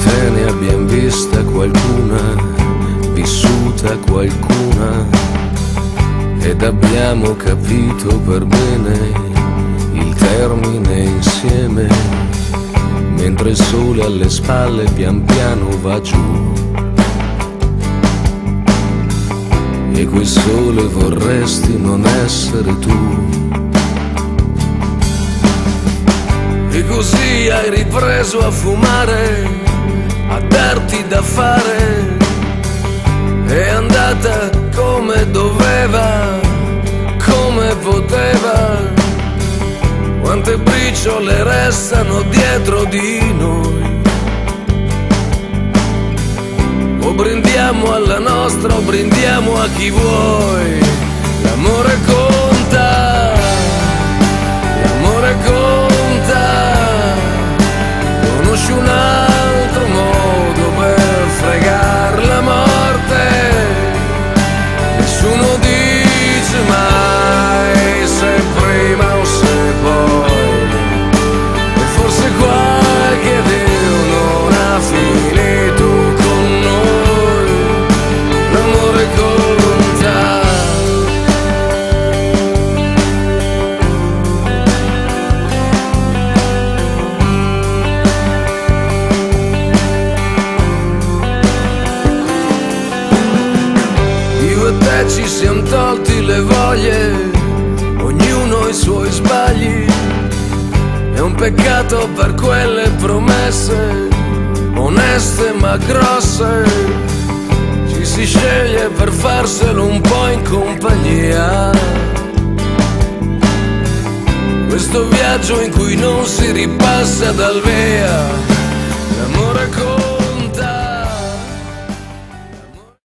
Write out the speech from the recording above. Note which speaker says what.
Speaker 1: te ne abbiamo vista qualcuna, vissuta qualcuna, ed abbiamo capito per bene il termine insieme, mentre il sole alle spalle pian piano va giù. E quel sole vorresti non essere tu. E così hai ripreso a fumare, a darti da fare. È andata come doveva, come poteva. Quante briciole restano dietro di noi. O brindiamo alla nostra o brindiamo a chi vuoi. L'amore conta, l'amore conta. Conosci un altro modo per fregar la morte? Nessuno dice mai se prima o se poi. E forse qualche Dio non ha finito con noi. L'amore conta. Io e te ci siamo tolti le voglie, ognuno i suoi sbagli. È un peccato per quelle promesse, oneste ma grosse. Ci si sceglie per farselo un po' in compagnia. Questo viaggio in cui non si ripassa dal via.